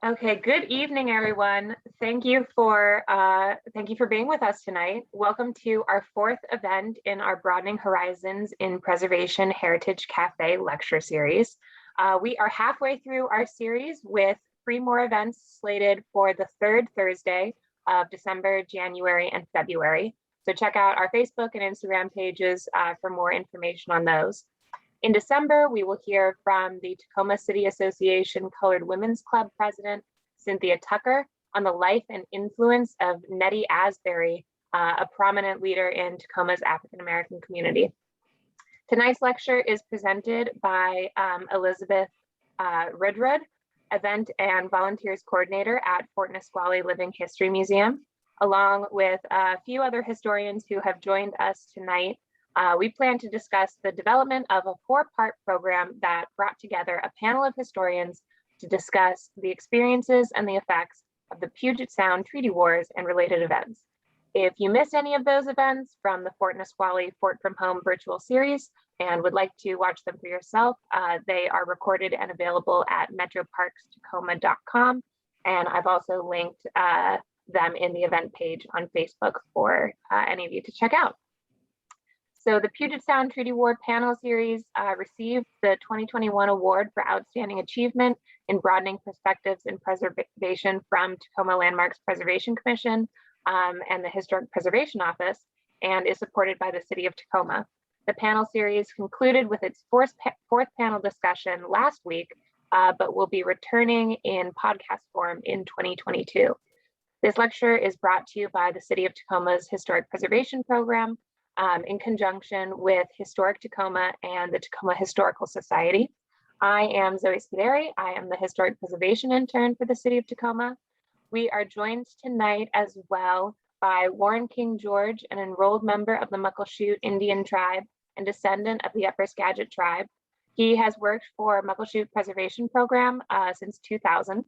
Okay, good evening, everyone. Thank you for being with us tonight. Welcome to our fourth event in our Broadening Horizons in Preservation Heritage Café lecture series. We are halfway through our series with 3 more events slated for the third Thursday of December, January, and February. So check out our Facebook and Instagram pages for more information on those. In December, we will hear from the Tacoma City Association Colored Women's Club President, Cynthia Tucker, on the life and influence of Nettie Asbury, a prominent leader in Tacoma's African American community. Tonight's lecture is presented by Elizabeth Rudrud, Event and Volunteers Coordinator at Fort Nisqually Living History Museum, along with a few other historians who have joined us tonight. We plan to discuss the development of a 4-part program that brought together a panel of historians to discuss the experiences and the effects of the Puget Sound Treaty Wars and related events. If you missed any of those events from the Fort Nisqually Fort from Home virtual series and would like to watch them for yourself, they are recorded and available at metroparkstacoma.com. And I've also linked them in the event page on Facebook for any of you to check out. So the Puget Sound Treaty War panel series received the 2021 award for outstanding achievement in broadening perspectives in preservation from Tacoma Landmarks Preservation Commission and the Historic Preservation Office, and is supported by the City of Tacoma. The panel series concluded with its fourth panel discussion last week, but will be returning in podcast form in 2022. This lecture is brought to you by the City of Tacoma's Historic Preservation Program, in conjunction with Historic Tacoma and the Tacoma Historical Society. I am Zoe Scuderi. I am the Historic Preservation Intern for the City of Tacoma. We are joined tonight as well by Warren King George, an enrolled member of the Muckleshoot Indian tribe and descendant of the Upper Skagit tribe. He has worked for Muckleshoot Preservation Program since 2000,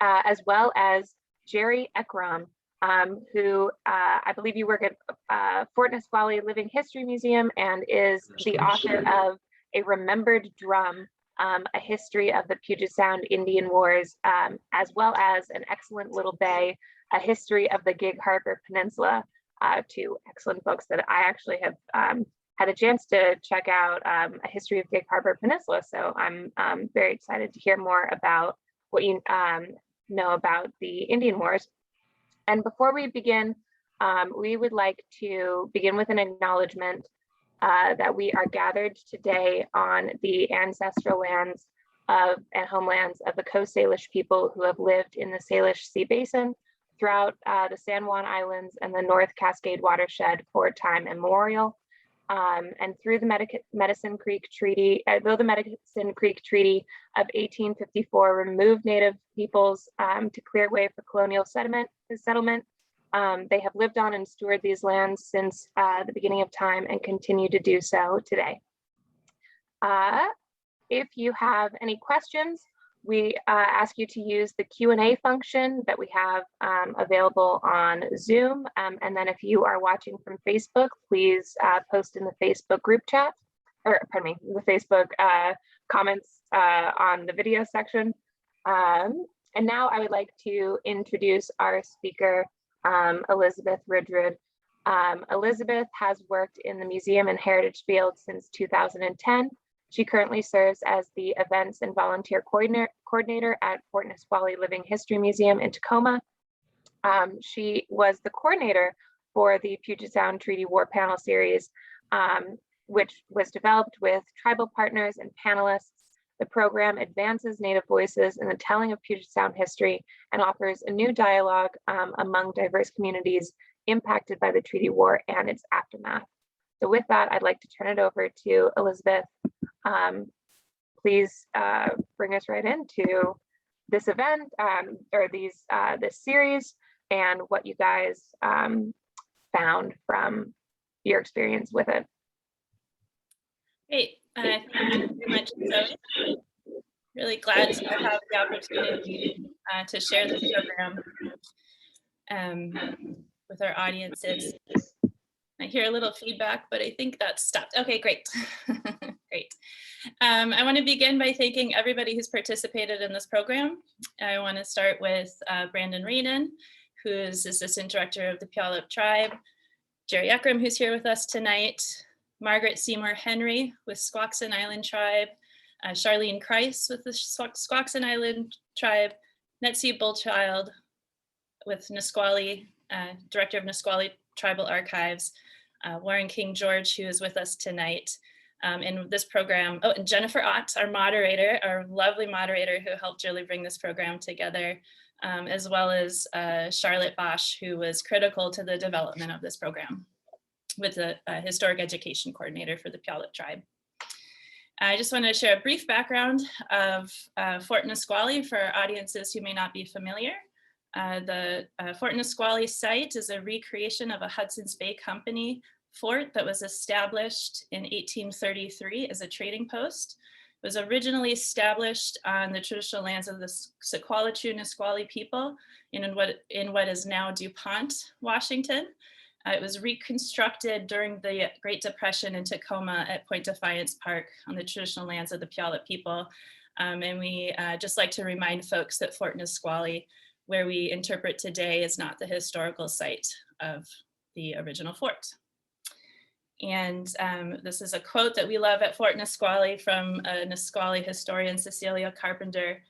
as well as Jerry Ekram, who I believe you work at Fort Nisqually Living History Museum and is the author of A Remembered Drum, a history of the Puget Sound Indian Wars, as well as An Excellent Little Bay, a history of the Gig Harbor Peninsula, 2 excellent books that I actually have had a chance to check out, a history of Gig Harbor Peninsula. So I'm very excited to hear more about what you know about the Indian Wars. And before we begin, we would like to begin with an acknowledgement that we are gathered today on the ancestral lands and homelands of the Coast Salish people who have lived in the Salish Sea Basin throughout the San Juan Islands and the North Cascade watershed for time immemorial. And through the Medicine Creek Treaty, though the Medicine Creek Treaty of 1854 removed Native peoples to clear way for colonial settlement, they have lived on and stewarded these lands since the beginning of time and continue to do so today. If you have any questions, we ask you to use the Q&A function that we have available on Zoom. And then if you are watching from Facebook, please post in the Facebook group chat, or pardon me, the Facebook comments on the video section. And now I would like to introduce our speaker, Elizabeth Rudrud. Elizabeth has worked in the museum and heritage field since 2010. She currently serves as the Events and Volunteer Coordinator at Fort Nisqually Living History Museum in Tacoma. She was the coordinator for the Puget Sound Treaty War panel series, which was developed with tribal partners and panelists. The program advances Native voices in the telling of Puget Sound history and offers a new dialogue among diverse communities impacted by the Treaty War and its aftermath. So with that, I'd like to turn it over to Elizabeth. Please bring us right into this event or this series and what you guys found from your experience with it. Great. Thank you very much, Zoe. Really glad to have the opportunity to share this program with our audiences. I hear a little feedback, but I think that's stopped. Okay, great. Great. I want to begin by thanking everybody who's participated in this program. I want to start with Brandon Reenan, who is Assistant Director of the Puyallup Tribe, Jerry Eckram, who's here with us tonight, Margaret Seymour Henry with Squaxin Island Tribe, Charlene Kreis with the Squaxin Island Tribe, Netsie Bullchild with Nisqually, Director of Nisqually Tribal Archives, Warren King George, who is with us tonight. In this program, oh, and Jennifer Ott, our moderator, our lovely moderator who helped really bring this program together, as well as Charlotte Bosch, who was critical to the development of this program with the historic education coordinator for the Puyallup Tribe. I just want to share a brief background of Fort Nisqually for our audiences who may not be familiar. The Fort Nisqually site is a recreation of a Hudson's Bay Company fort that was established in 1833 as a trading post. It was originally established on the traditional lands of the Sequalichu Nisqually people in what is now DuPont, Washington. It was reconstructed during the Great Depression in Tacoma at Point Defiance Park on the traditional lands of the Puyallup people. And we just like to remind folks that Fort Nisqually, where we interpret today, is not the historical site of the original fort. And this is a quote that we love at Fort Nisqually from a Nisqually historian, Cecilia Carpenter.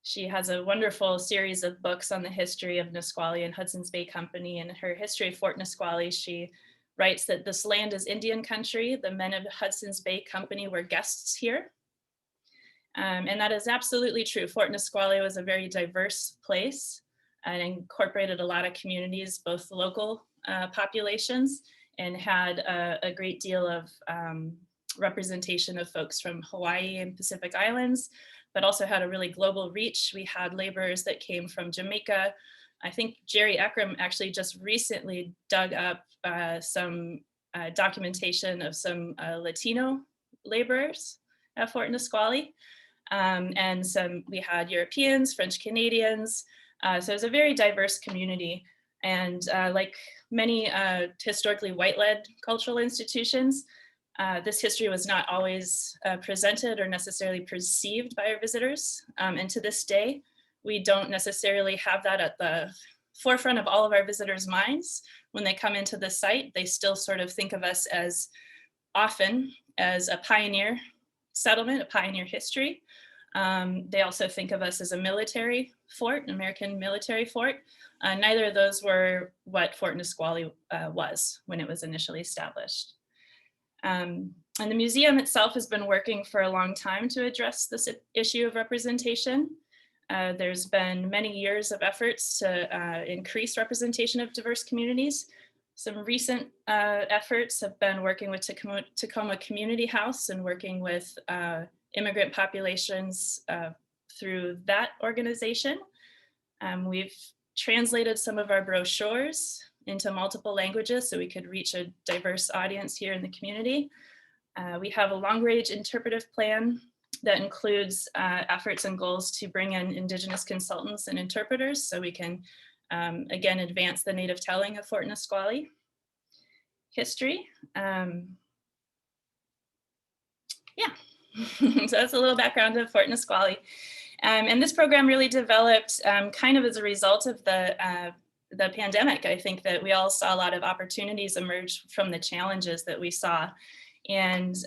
She has a wonderful series of books on the history of Nisqually and Hudson's Bay Company. And her history of Fort Nisqually, she writes that this land is Indian country. The men of Hudson's Bay Company were guests here. And that is absolutely true. Fort Nisqually was a very diverse place and incorporated a lot of communities, both local populations, and had a great deal of representation of folks from Hawaii and Pacific Islands, but also had a really global reach. We had laborers that came from Jamaica. I think Jerry Eckram actually just recently dug up some documentation of some Latino laborers at Fort Nisqually. And we had Europeans, French Canadians. So it was a very diverse community. And like many historically white-led cultural institutions, this history was not always presented or necessarily perceived by our visitors. And to this day, we don't necessarily have that at the forefront of all of our visitors' minds. When they come into the site, they still sort of think of us as often as a pioneer settlement, a pioneer history. They also think of us as a military fort, an American military fort. Neither of those were what Fort Nisqually was when it was initially established. And the museum itself has been working for a long time to address this issue of representation. There's been many years of efforts to increase representation of diverse communities. Some recent efforts have been working with Tacoma Community House and working with immigrant populations through that organization. We've translated some of our brochures into multiple languages so we could reach a diverse audience here in the community. We have a long-range interpretive plan that includes efforts and goals to bring in Indigenous consultants and interpreters so we can, again, advance the native telling of Fort Nisqually history. So that's a little background of Fort Nisqually. And this program really developed kind of as a result of the pandemic. I think that we all saw a lot of opportunities emerge from the challenges that we saw. And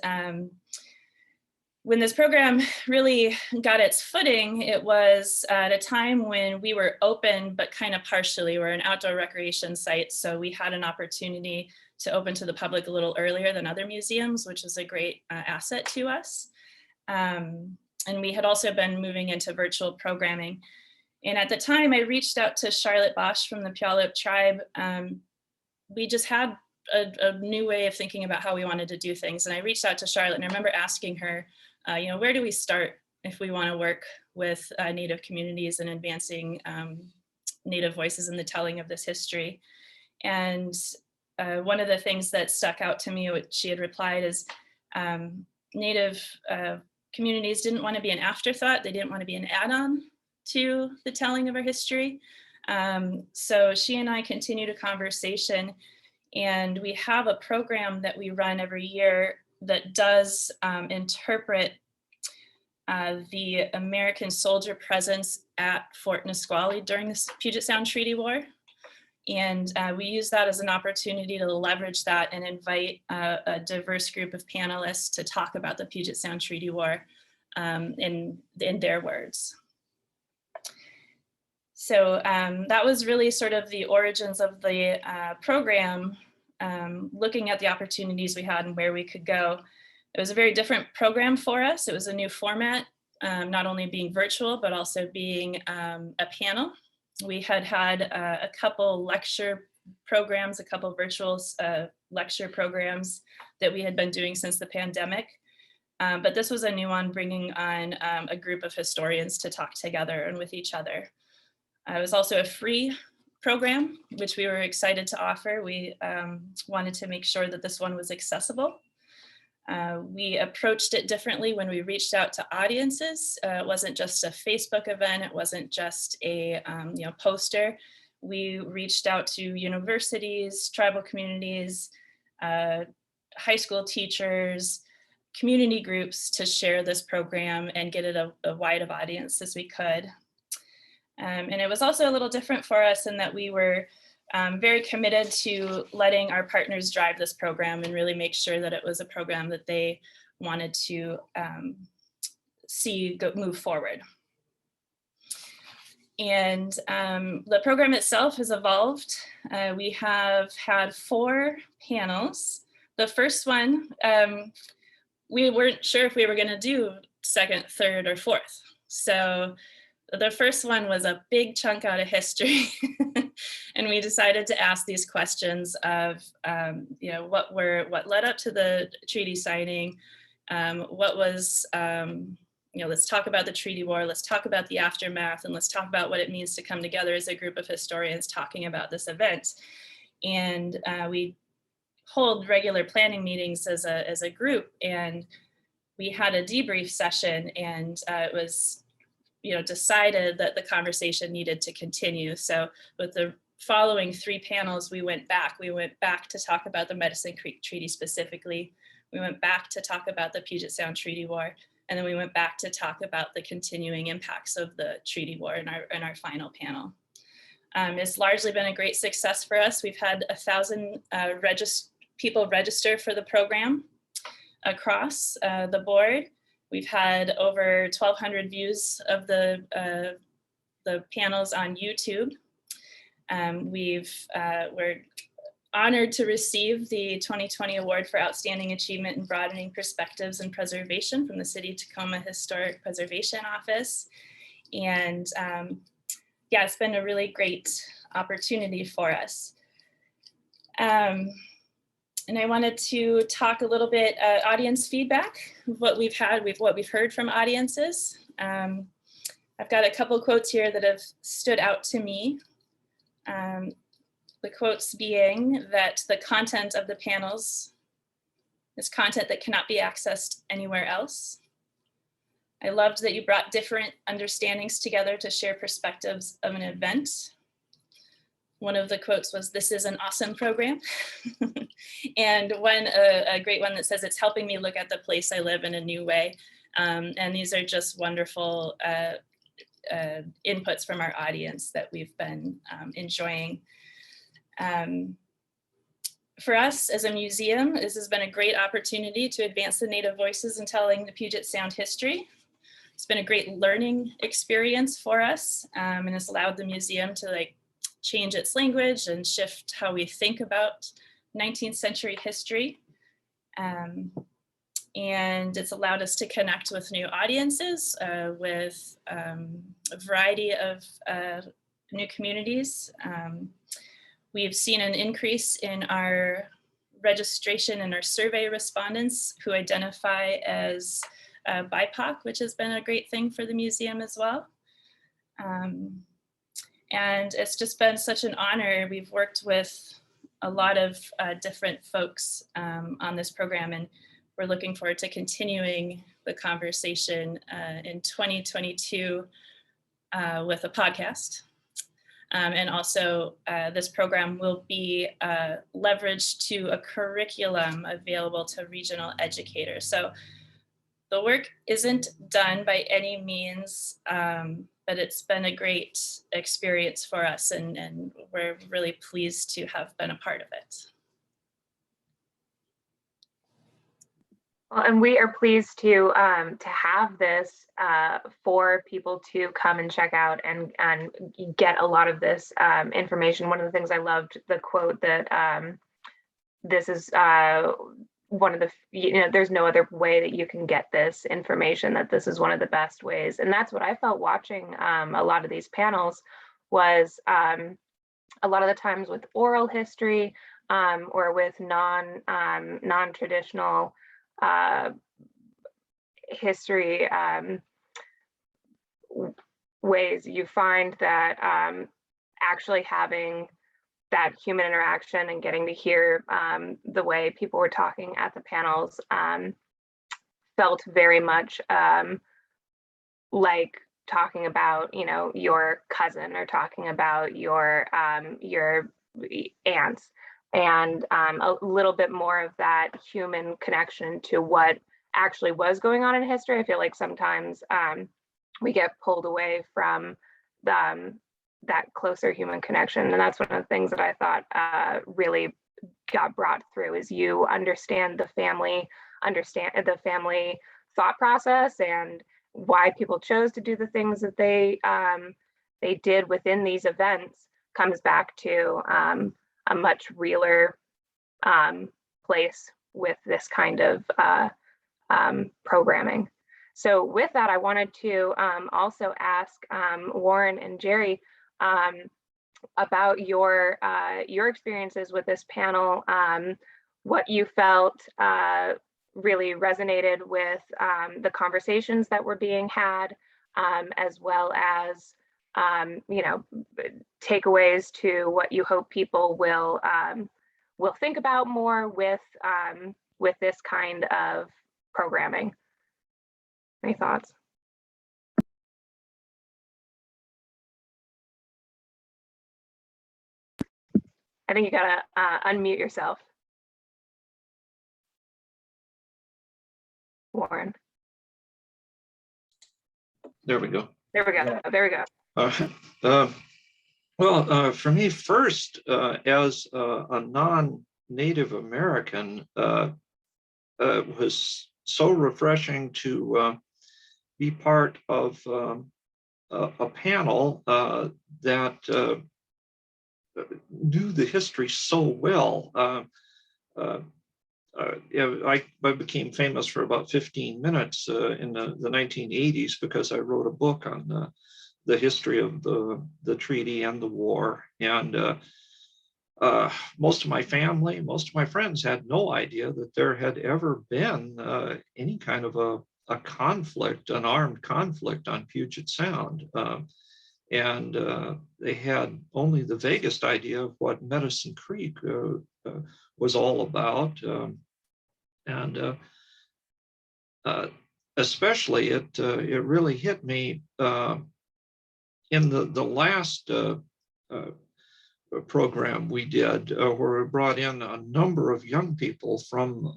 when this program really got its footing, it was at a time when we were open, but kind of partially. We're an outdoor recreation site, so we had an opportunity to open to the public a little earlier than other museums, which is a great asset to us. And we had also been moving into virtual programming. And at the time, I reached out to Charlotte Bosch from the Puyallup Tribe. We just had a new way of thinking about how we wanted to do things. And I reached out to Charlotte, and I remember asking her, where do we start if we want to work with Native communities and advancing Native voices in the telling of this history? And one of the things that stuck out to me, what she had replied is Native communities didn't want to be an afterthought. They didn't want to be an add-on to the telling of our history. So she and I continued a conversation, and we have a program that we run every year that does interpret the American soldier presence at Fort Nisqually during the Puget Sound Treaty War. And we use that as an opportunity to leverage that and invite a diverse group of panelists to talk about the Puget Sound Treaty War in their words. So that was really sort of the origins of the program, looking at the opportunities we had and where we could go. It was a very different program for us. It was a new format, not only being virtual, but also being a panel. We had a couple lecture programs, a couple virtual lecture programs that we had been doing since the pandemic. But this was a new one, bringing on a group of historians to talk together and with each other. It was also a free program, which we were excited to offer. We wanted to make sure that this one was accessible. We approached it differently when we reached out to audiences. It wasn't just a Facebook event. It wasn't just a poster. We reached out to universities, tribal communities, high school teachers, community groups to share this program and get it a wide of audience as we could. And it was also a little different for us in that we were very committed to letting our partners drive this program and really make sure that it was a program that they wanted to see move forward. And the program itself has evolved. We have had 4 panels. The first one, we weren't sure if we were going to do second, third, or fourth. So the first one was a big chunk out of history. And we decided to ask these questions of, what led up to the treaty signing, what was, let's talk about the treaty war, let's talk about the aftermath, and let's talk about what it means to come together as a group of historians talking about this event. And we hold regular planning meetings as a group, and we had a debrief session, and it was decided that the conversation needed to continue. So with the following 3 panels, we went back to talk about the Medicine Creek Treaty specifically. We went back to talk about the Puget Sound Treaty War, and then we went back to talk about the continuing impacts of the treaty war in our final panel. It's largely been a great success for us. We've had 1,000 people register for the program across the board. We've had over 1,200 views of the panels on YouTube. We're honored to receive the 2020 Award for Outstanding Achievement in Broadening Perspectives and Preservation from the City of Tacoma Historic Preservation Office. And it's been a really great opportunity for us. And I wanted to talk a little bit audience feedback, what we've heard from audiences. I've got a couple quotes here that have stood out to me. The quotes being that the content of the panels is content that cannot be accessed anywhere else. I loved that you brought different understandings together to share perspectives of an event. One of the quotes was, "This is an awesome program." And a great one that says, "It's helping me look at the place I live in a new way." And these are just wonderful inputs from our audience that we've been enjoying. For us as a museum, this has been a great opportunity to advance the Native voices in telling the Puget Sound history. It's been a great learning experience for us, and it's allowed the museum to change its language and shift how we think about 19th century history. And it's allowed us to connect with new audiences, with a variety of new communities. We've seen an increase in our registration and our survey respondents who identify as BIPOC, which has been a great thing for the museum as well. And it's just been such an honor. We've worked with a lot of different folks on this program, and we're looking forward to continuing the conversation in 2022 with a podcast. And also this program will be leveraged to a curriculum available to regional educators. So the work isn't done by any means, but it's been a great experience for us, and we're really pleased to have been a part of it. Well, and we are pleased to have this for people to come and check out and get a lot of this information. One of the things I loved, the quote that this is one of the, there's no other way that you can get this information, that this is one of the best ways. And that's what I felt watching a lot of these panels was a lot of the times with oral history or with non-traditional history ways, you find that actually having that human interaction and getting to hear the way people were talking at the panels felt very much like talking about, your cousin or talking about your aunts, and a little bit more of that human connection to what actually was going on in history. I feel like sometimes we get pulled away from that closer human connection. And that's one of the things that I thought really got brought through, is you understand the family thought process and why people chose to do the things that they did within these events, comes back to a much realer place with this kind of programming. So with that, I wanted to also ask Warren and Jerry about your experiences with this panel, what you felt really resonated with the conversations that were being had, as well as takeaways to what you hope people will think about more with this kind of programming. Any thoughts? I think you gotta unmute yourself, Warren. There we go. There we go. Yeah. There we go. Well, for me, first, as a non-Native American, was so refreshing to be part of a panel that knew the history so well. I became famous for about 15 minutes in the 1980s because I wrote a book on the history of the treaty and the war. And most of my family, most of my friends had no idea that there had ever been any kind of a conflict, an armed conflict on Puget Sound. And they had only the vaguest idea of what Medicine Creek was all about. And especially it really hit me in the last program we did, where we brought in a number of young people from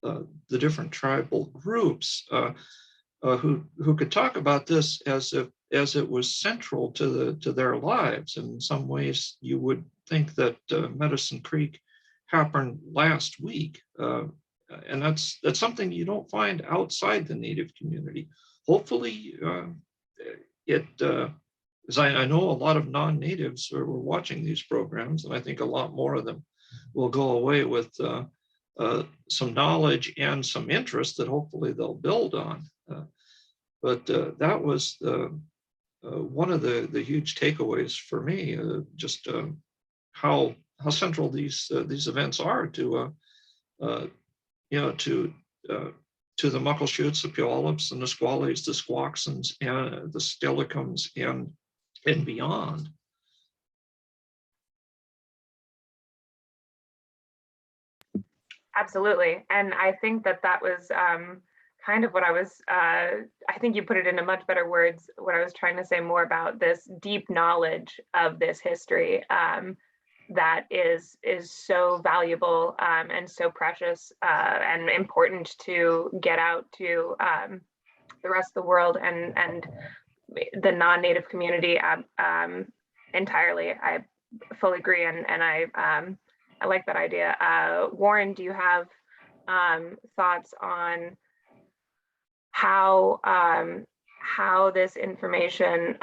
the different tribal groups who could talk about this as it was central to their lives. In some ways, you would think that Medicine Creek happened last week, and that's something you don't find outside the Native community. Hopefully, as I know a lot of non-natives were watching these programs, and I think a lot more of them will go away with some knowledge and some interest that hopefully they'll build on. But that was one of the huge takeaways for me, just how central these events are to to the Muckleshoots, the Puyallups, the Nisquallys, the Squaxins, and the Stillicums, and beyond. Absolutely. And I think that was kind of what I was, I think you put it into much better words, what I was trying to say more about this deep knowledge of this history. that is so valuable and so precious and important to get out to the rest of the world and the non-native community entirely. I fully agree, and I like that idea. Warren, do you have thoughts on how this information,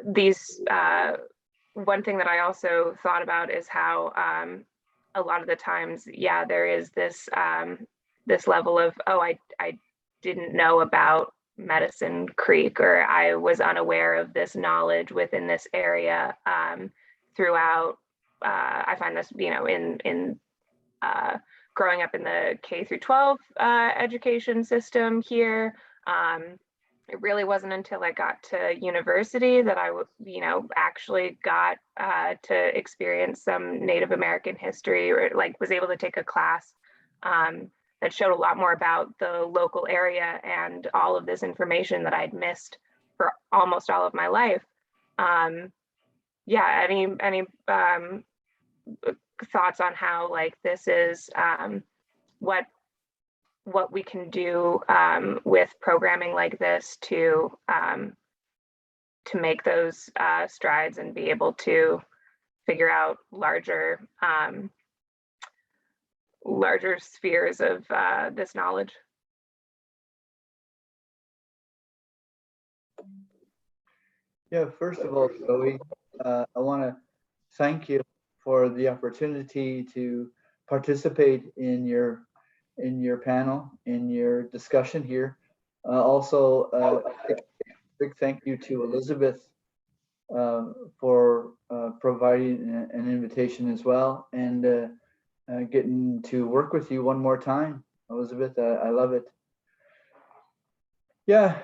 these one thing that I also thought about is how a lot of the times, yeah, there is this this level of, oh, I didn't know about Medicine Creek, or I was unaware of this knowledge within this area throughout. I find this, in growing up in the K through 12 education system here. It really wasn't until I got to university that I, actually got to experience some Native American history, or like was able to take a class that showed a lot more about the local area and all of this information that I'd missed for almost all of my life. Yeah, any thoughts on how like this is what we can do with programming like this to make those strides and be able to figure out larger spheres of this knowledge? Yeah, first of all, Zoe, I want to thank you for the opportunity to participate in your panel, in your discussion here. Also, big thank you to Elizabeth for providing an invitation as well, and getting to work with you one more time, Elizabeth. I love it. Yeah,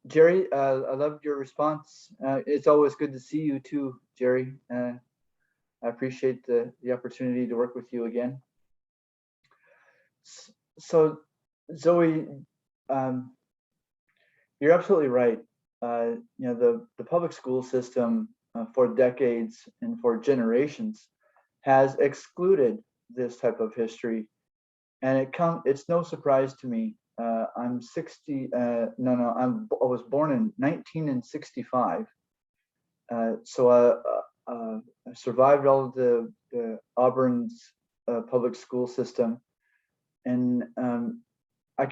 Jerry, I loved your response. It's always good to see you too, Jerry. I appreciate the opportunity to work with you again. So, Zoe, you're absolutely right. The public school system for decades and for generations has excluded this type of history, and it's no surprise to me. I'm 60. I was born in 1965. So I survived all of the Auburn's public school system. And I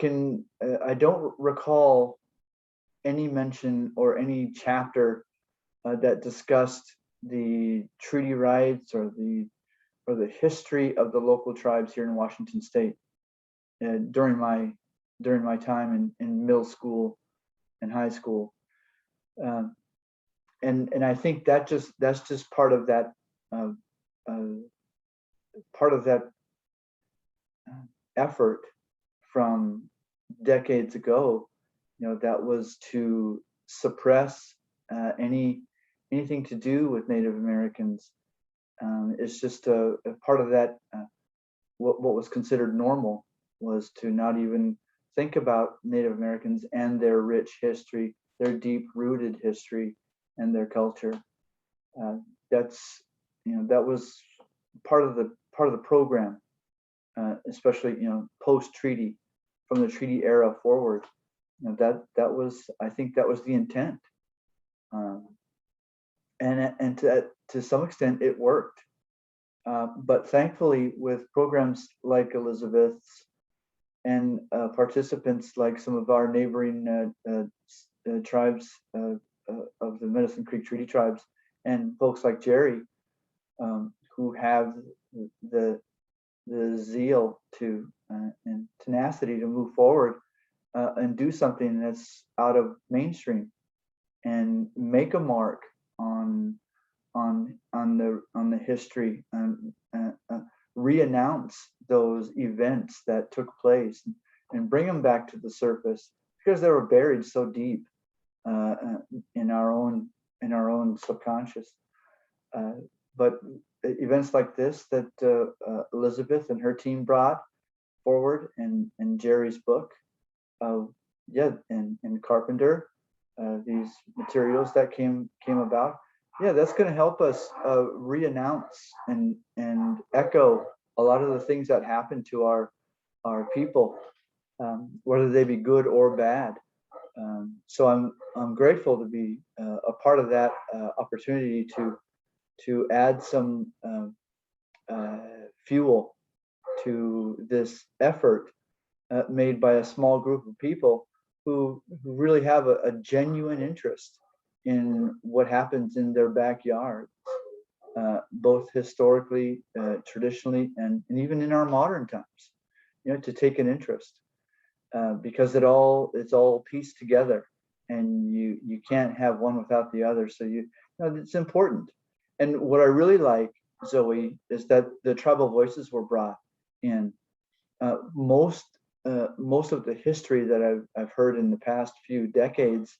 don't recall any mention or any chapter that discussed the treaty rights or the history of the local tribes here in Washington State during my time in middle school and high school. And I think that's just part of that effort from decades ago, that was to suppress anything to do with Native Americans. It's just a part of that. What was considered normal was to not even think about Native Americans and their rich history, their deep-rooted history, and their culture. That was part of the program. Especially post-treaty, from the treaty era forward, I think that was the intent, and to some extent it worked, but thankfully with programs like Elizabeth's and participants like some of our neighboring tribes of the Medicine Creek Treaty tribes, and folks like Jerry, who have the zeal to and tenacity to move forward and do something that's out of mainstream and make a mark on the history, and re-announce those events that took place and bring them back to the surface, because they were buried so deep in our own subconscious. But events like this that Elizabeth and her team brought forward, and Jerry's book, and Carpenter, these materials that came about, yeah, that's going to help us re-announce and echo a lot of the things that happen to our people, whether they be good or bad. So I'm grateful to be a part of that opportunity to add some fuel to this effort made by a small group of people who really have a genuine interest in what happens in their backyard, both historically, traditionally, and even in our modern times. To take an interest, because it's all pieced together, and you can't have one without the other. So it's important. And what I really like, Zoe, is that the tribal voices were brought in. Most of the history that I've heard in the past few decades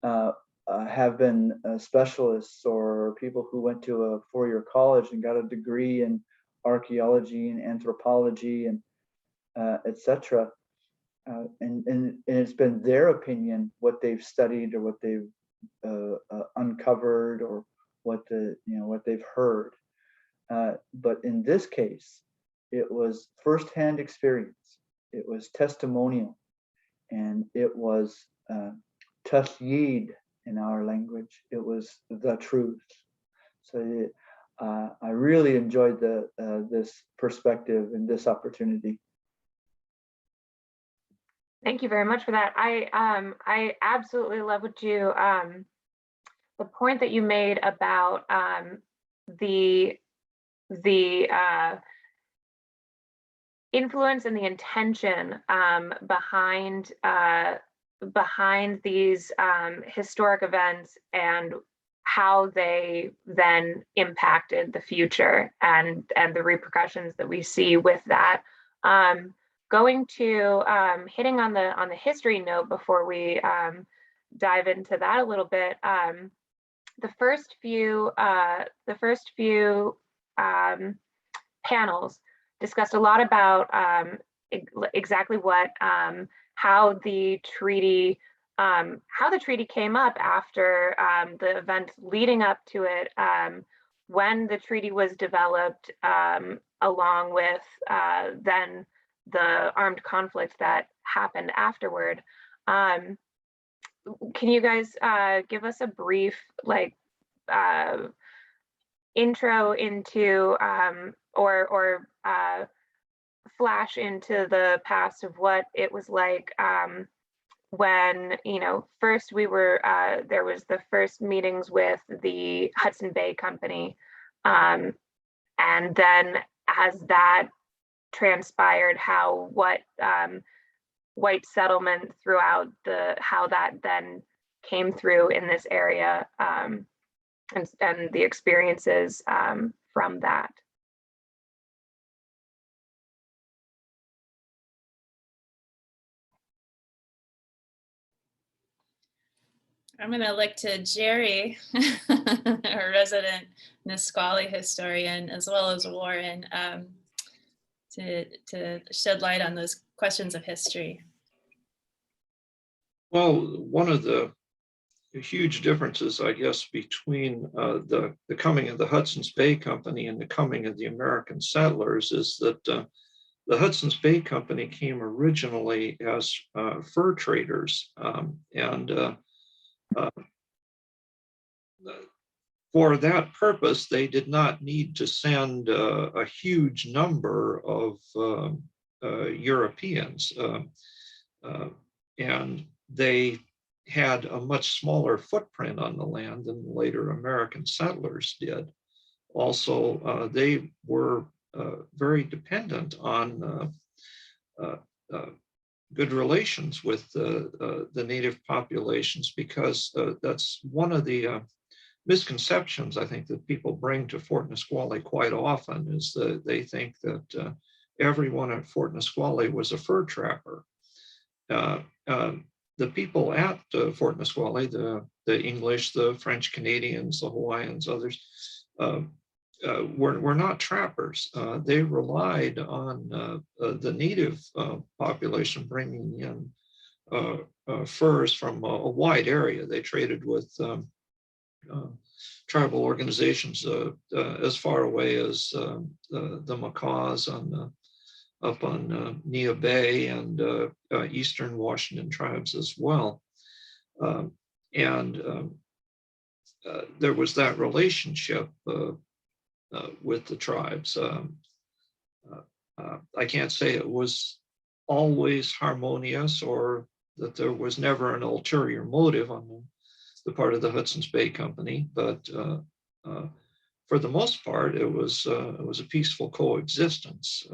have been specialists or people who went to a four-year college and got a degree in archaeology and anthropology and etc. And it's been their opinion, what they've studied or what they've uncovered or what they've heard. But in this case, it was firsthand experience. It was testimonial, and it was tashyid in our language. It was the truth. So I really enjoyed this perspective and this opportunity. Thank you very much for that. I absolutely love what you the point that you made about the influence and the intention behind these historic events and how they then impacted the future and the repercussions that we see with that. Going to hitting on the history note before we dive into that a little bit. The first few panels discussed a lot about exactly what how the treaty came up after the events leading up to it, when the treaty was developed, along with then the armed conflict that happened afterward. Can you guys give us a brief intro into or flash into the past of what it was like when first we were there was the first meetings with the Hudson Bay Company, and then as that transpired, how white settlement throughout how that then came through in this area, and the experiences from that. I'm going to look to Jerry, our resident Nisqually historian, as well as Warren, to shed light on those questions of history. Well, one of the huge differences, I guess, between the coming of the Hudson's Bay Company and the coming of the American settlers is that the Hudson's Bay Company came originally as fur traders, and for that purpose, they did not need to send a huge number of Europeans, and they had a much smaller footprint on the land than later American settlers did. Also, they were very dependent on good relations with the native populations, because that's one of the misconceptions I think that people bring to Fort Nisqually quite often, is that they think that everyone at Fort Nisqually was a fur trapper. The people at Fort Nisqually, the English, the French Canadians, the Hawaiians, others, were not trappers. They relied on the native population bringing in furs from a wide area. They traded with tribal organizations as far away as the Macaws up on Nia Bay and Eastern Washington tribes as well. There was that relationship with the tribes. I can't say it was always harmonious or that there was never an ulterior motive on the part of the Hudson's Bay Company, but for the most part, it was a peaceful coexistence,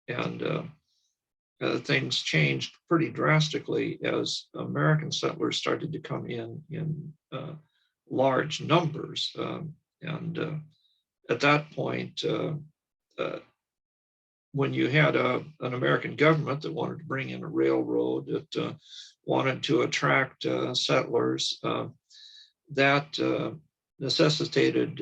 and things changed pretty drastically as American settlers started to come in large numbers, and at that point, when you had an American government that wanted to bring in a railroad, that wanted to attract settlers, that necessitated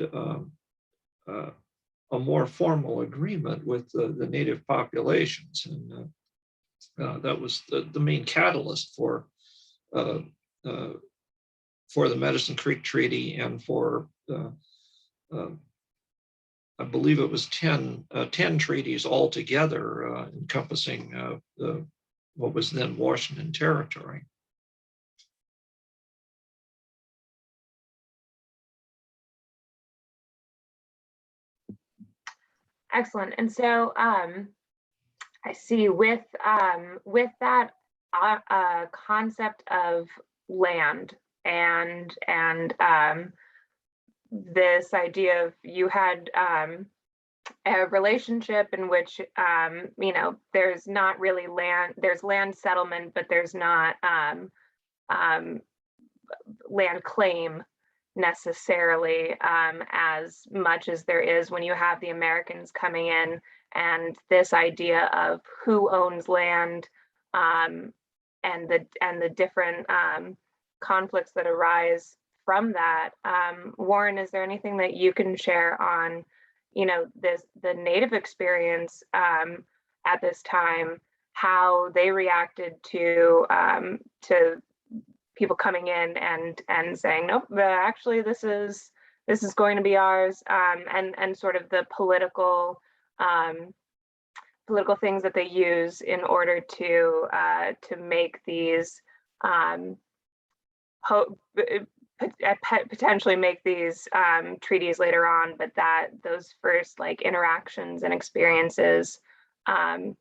a more formal agreement with the native populations, and that was the main catalyst for the Medicine Creek Treaty and for I believe it was 10 treaties altogether, encompassing what was then Washington Territory. Excellent. And so I see with that concept of land and this idea of you had a relationship in which there's not really land, there's land settlement, but there's not land claim necessarily as much as there is when you have the Americans coming in, and this idea of who owns land and the different conflicts that arise from that. Warren, is there anything that you can share on, the Native experience at this time, how they reacted to people coming in and saying, nope, actually this is going to be ours, and sort of the political things that they use in order to make these potentially make these treaties later on, but that those first interactions and experiences from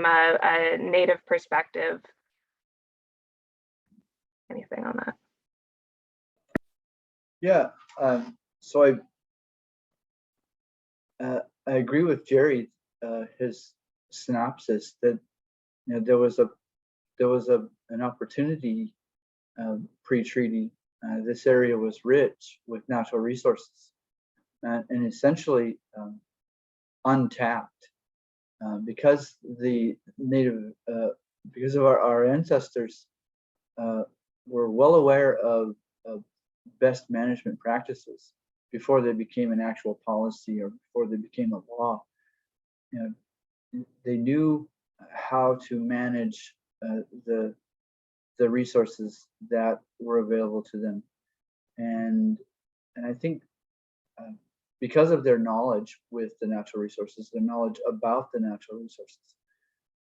a Native perspective. Anything on that? Yeah, so I agree with Jerry, his synopsis that there was an opportunity pre-treaty. This area was rich with natural resources and essentially untapped because the native because of our ancestors were well aware of best management practices before they became an actual policy or before they became a law. They knew how to manage the resources that were available to them, and I think because of their knowledge with the natural resources, their knowledge about the natural resources,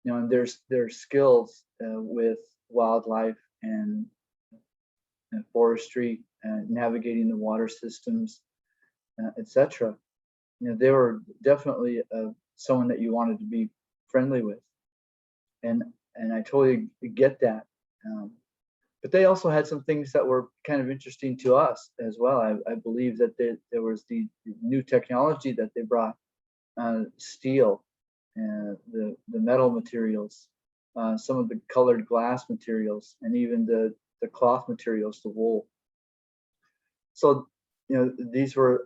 and their skills with wildlife and forestry and navigating the water systems, etc. They were definitely someone that you wanted to be friendly with, and I totally get that. But they also had some things that were kind of interesting to us as well. I believe that there was the new technology that they brought, steel, the metal materials, some of the colored glass materials, and even the cloth materials, the wool. So, these were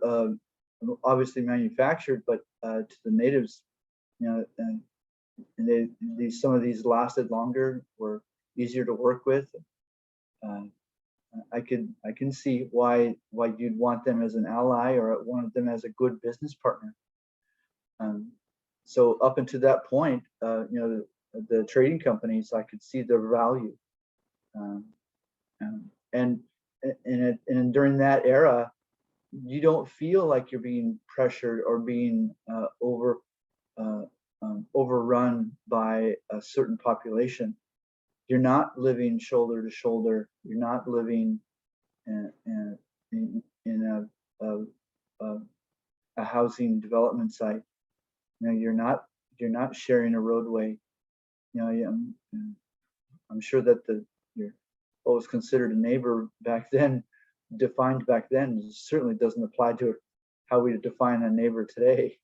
obviously manufactured, but to the natives, and some of these lasted longer, were easier to work with. I can see why you'd want them as an ally or want them as a good business partner. So up until that point, the trading companies, I could see their value, and and during that era, you don't feel like you're being pressured or being overrun by a certain population. You're not living shoulder to shoulder. You're not living in a housing development site. You're not sharing a roadway. I'm sure that what was considered a neighbor back then, defined back then, certainly doesn't apply to how we define a neighbor today.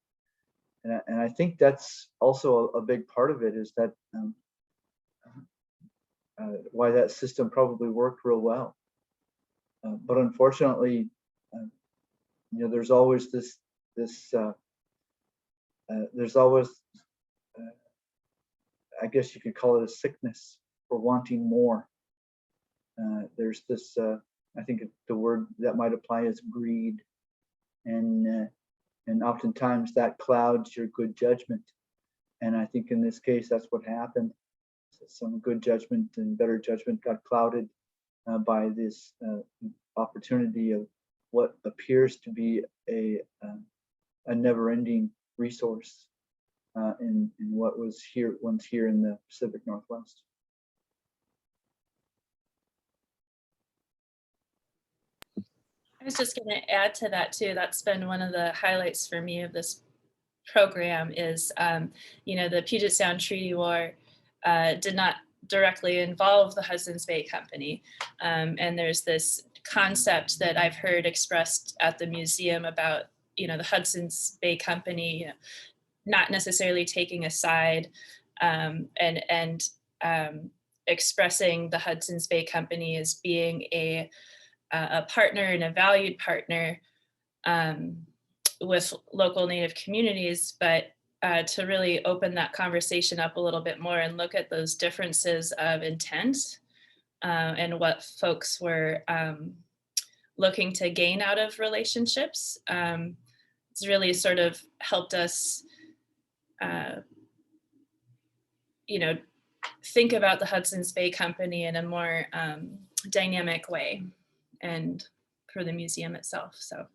And I think that's also a big part of it, is that why that system probably worked real well. But unfortunately, there's always there's always, I guess you could call it a sickness for wanting more. There's this, I think the word that might apply is greed, and oftentimes that clouds your good judgment. And I think in this case, that's what happened. So some good judgment and better judgment got clouded by this opportunity of what appears to be a never-ending resource in what was once here in the Pacific Northwest. I was just going to add to that too. That's been one of the highlights for me of this program is, the Puget Sound Treaty War did not directly involve the Hudson's Bay Company. And there's this concept that I've heard expressed at the museum about, the Hudson's Bay Company not necessarily taking a side, and expressing the Hudson's Bay Company as being a partner and a valued partner with local Native communities, but to really open that conversation up a little bit more and look at those differences of intent and what folks were looking to gain out of relationships. It's really sort of helped us, think about the Hudson's Bay Company in a more dynamic way, and for the museum itself. So.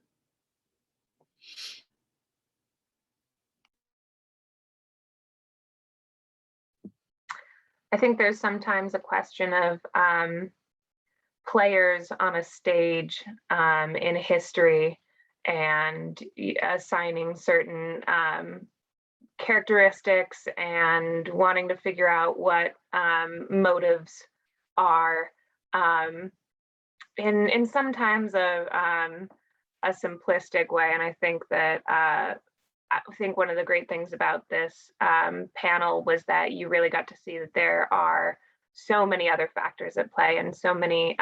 I think there's sometimes a question of players on a stage in history and assigning certain characteristics and wanting to figure out what motives are in sometimes a simplistic way. And I think that one of the great things about this panel was that you really got to see that there are so many other factors at play and so many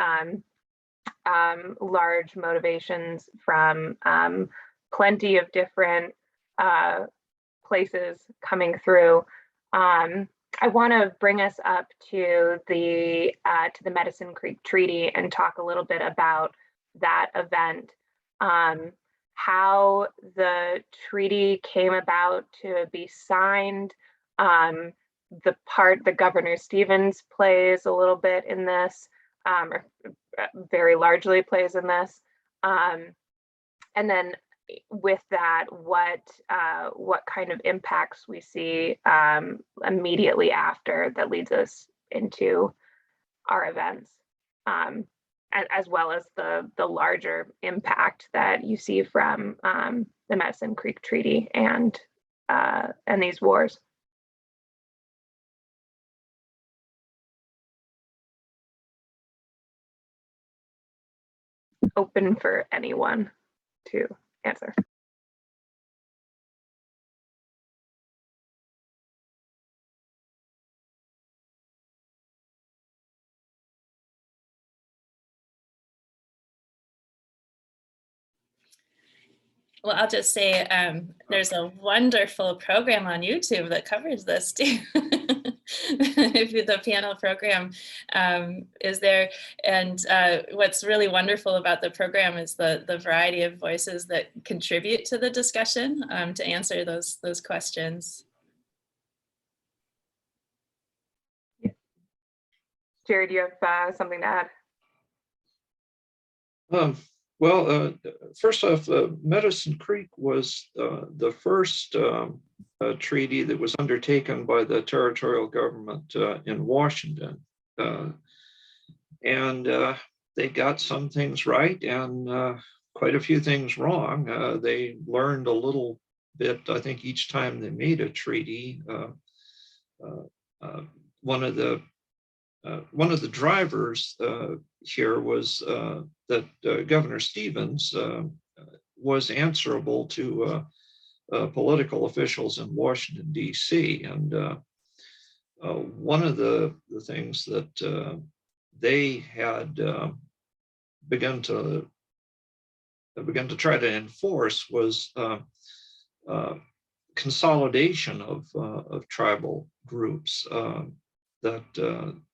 large motivations from plenty of different places coming through. I want to bring us up to the Medicine Creek Treaty and talk a little bit about that event. How the treaty came about to be signed, the part that Governor Stevens plays a little bit in this, or very largely plays in this, and then with that, what kind of impacts we see immediately after that leads us into our events. As well as the larger impact that you see from the Medicine Creek Treaty and these wars. Open for anyone to answer. Well, I'll just say there's a wonderful program on YouTube that covers this too. If the panel program is there. And what's really wonderful about the program is the variety of voices that contribute to the discussion to answer those questions. Jared, do you have something to add? First off, Medicine Creek was the first treaty that was undertaken by the territorial government in Washington. And they got some things right and quite a few things wrong. They learned a little bit, I think, each time they made a treaty. One of the drivers here was that Governor Stevens was answerable to political officials in Washington, D.C. And one of the things that they had begun to try to enforce was consolidation of tribal groups. That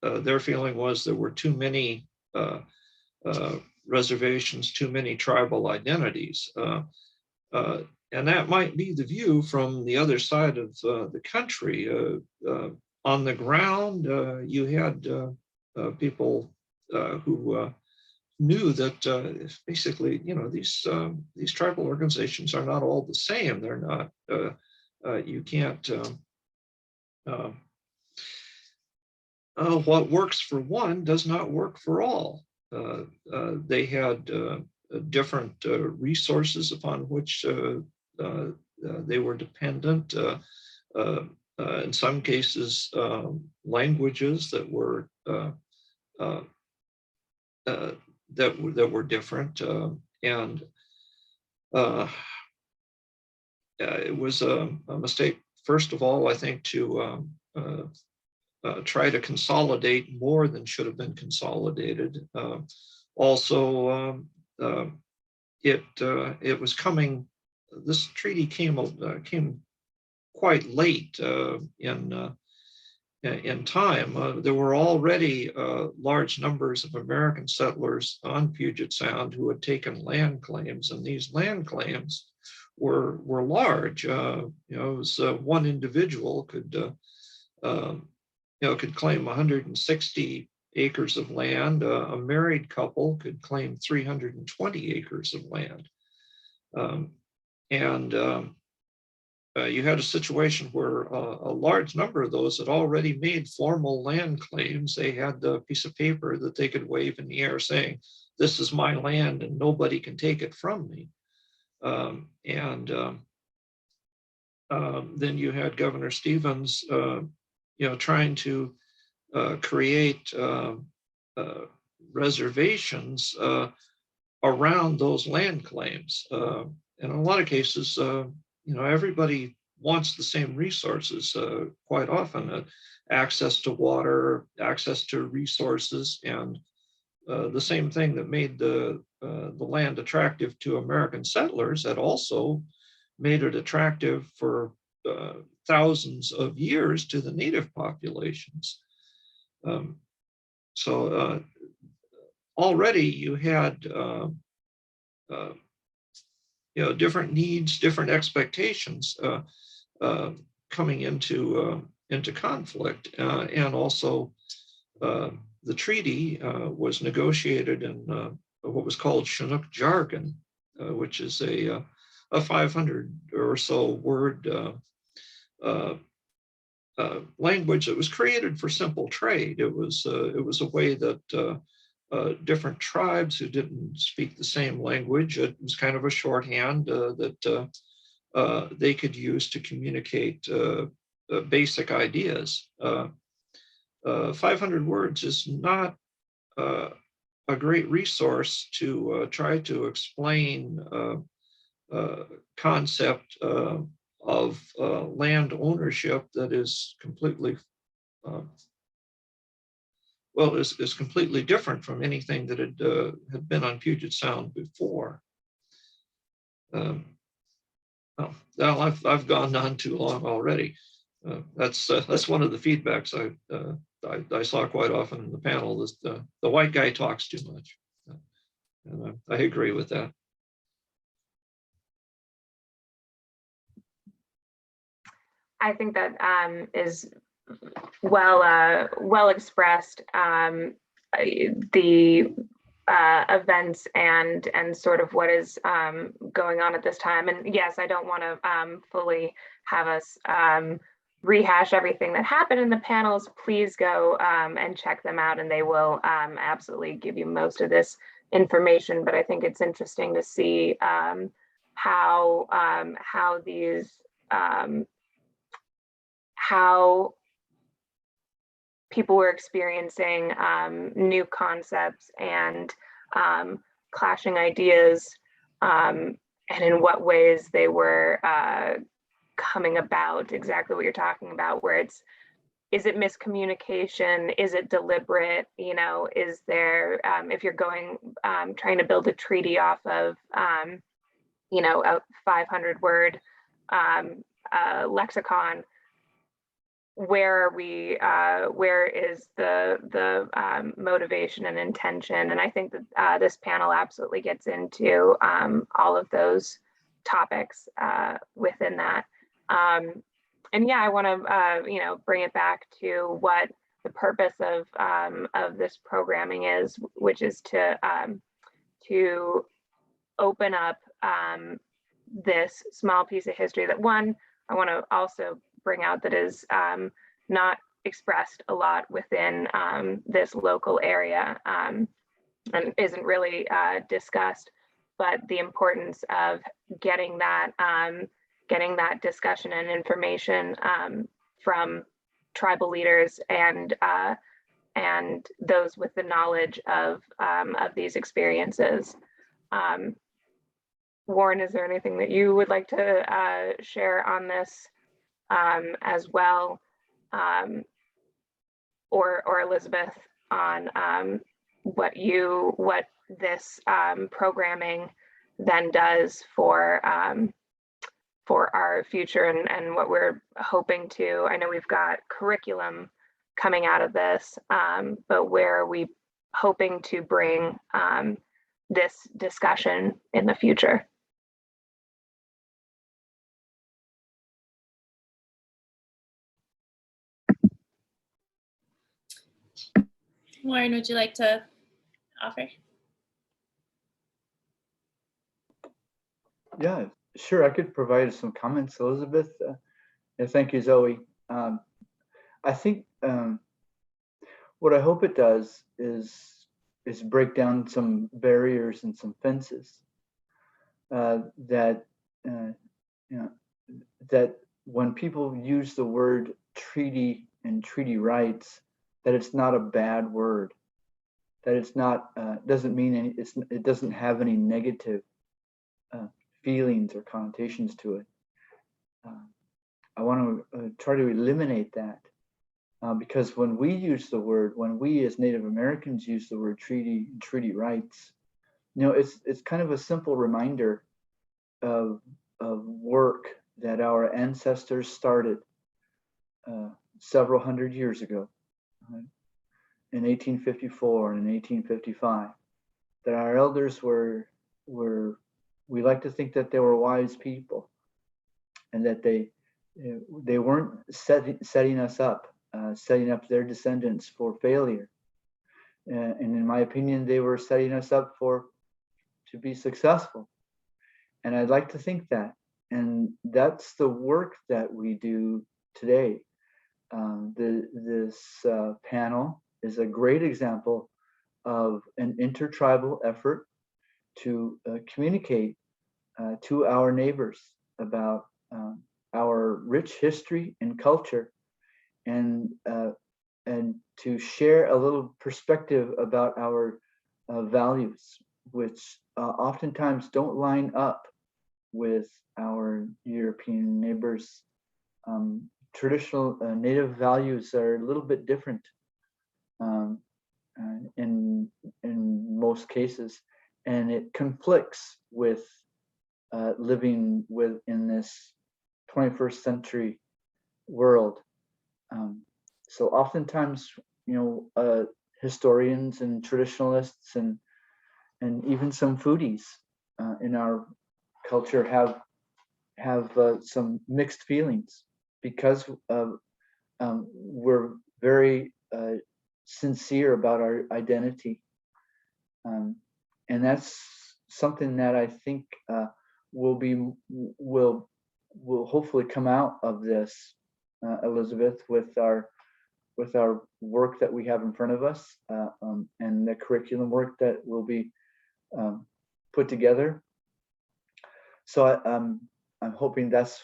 their feeling was there were too many reservations, too many tribal identities. And that might be the view from the other side of the country. On the ground, you had people who knew that basically, these tribal organizations are not all the same. They're not, you can't, what works for one does not work for all. They had different resources upon which they were dependent. In some cases, languages that were different, and it was a mistake. First of all, I think to try to consolidate more than should have been consolidated. Also, it was coming. This treaty came quite late in time. There were already large numbers of American settlers on Puget Sound who had taken land claims, and these land claims were large. It was one individual could claim 160 acres of land. A married couple could claim 320 acres of land. You had a situation where a large number of those had already made formal land claims. They had the piece of paper that they could wave in the air saying, "This is my land and nobody can take it from me." Then you had Governor Stevens, trying to create reservations around those land claims. In a lot of cases, everybody wants the same resources quite often, access to water, access to resources, and the same thing that made the land attractive to American settlers had also made it attractive for thousands of years to the native populations. So already you had different needs, different expectations coming into conflict, and also the treaty was negotiated in what was called Chinook Jargon, which is a 500 or so word language that was created for simple trade. It was a way that different tribes who didn't speak the same language, it was kind of a shorthand that they could use to communicate basic ideas. 500 words is not a great resource to try to explain concept of land ownership that is completely is completely different from anything that had been on Puget Sound before. Now I've gone on too long already. That's one of the feedbacks I saw quite often in the panel is the white guy talks too much, and I agree with that. I think that is well expressed. events and sort of what is going on at this time. And yes, I don't want to fully have us rehash everything that happened in the panels. Please go and check them out, and they will absolutely give you most of this information. But I think it's interesting to see how people were experiencing new concepts and clashing ideas, and in what ways they were coming about. Exactly what you're talking about, where is it miscommunication? Is it deliberate? You know, is there, if you're going, trying to build a treaty off of, you know, a 500 word lexicon, where is the motivation and intention? And I think that this panel absolutely gets into all of those topics within that. And yeah, I want to you know, bring it back to what the purpose of this programming is, which is to open up this small piece of history that, one, I want to also bring out, that is not expressed a lot within this local area, and isn't really discussed, but the importance of getting that discussion and information from tribal leaders and those with the knowledge of these experiences. Warren, is there anything that you would like to share on this as well, or Elizabeth, on what this programming then does for our future, and what we're hoping to. I know we've got curriculum coming out of this, but where are we hoping to bring this discussion in the future? Warren, would you like to offer? Yeah, sure. I could provide some comments, Elizabeth. Yeah, thank you, Zoe. I think what I hope it does is break down some barriers and some fences that that when people use the word treaty and treaty rights, that it's not a bad word, that it's not doesn't mean any, it doesn't have any negative feelings or connotations to it. I want to try to eliminate that, because when we use the word, when we as Native Americans use the word treaty and treaty rights, you know, it's kind of a simple reminder of work that our ancestors started several hundred years ago, in 1854 and in 1855, that our elders were, we like to think that they were wise people, and that they weren't setting us up, setting up their descendants for failure. And in my opinion, they were setting us up to be successful. And I'd like to think that. And that's the work that we do today. This panel is a great example of an intertribal effort to communicate to our neighbors about our rich history and culture, and to share a little perspective about our values, which oftentimes don't line up with our European neighbors. Traditional Native values are a little bit different in most cases, and it conflicts with living in this 21st century world. So oftentimes, you know, historians and traditionalists and even some foodies in our culture have some mixed feelings, because we're very sincere about our identity. And that's something that I think will hopefully come out of this, Elizabeth, with our work that we have in front of us, and the curriculum work that will be put together. So I'm hoping that's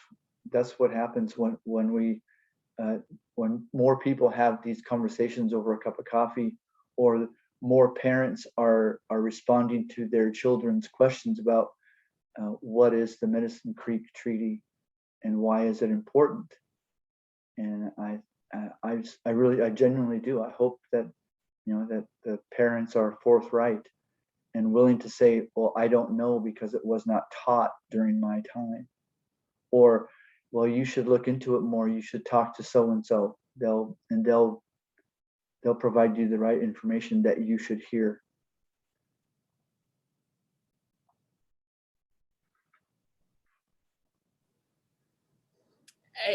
what happens when more people have these conversations over a cup of coffee, or more parents are responding to their children's questions about what is the Medicine Creek Treaty and why is it important. And I genuinely do. I hope that that the parents are forthright and willing to say, well, I don't know because it was not taught during my time, or, well, you should look into it more. You should talk to so and so. They'll provide you the right information that you should hear.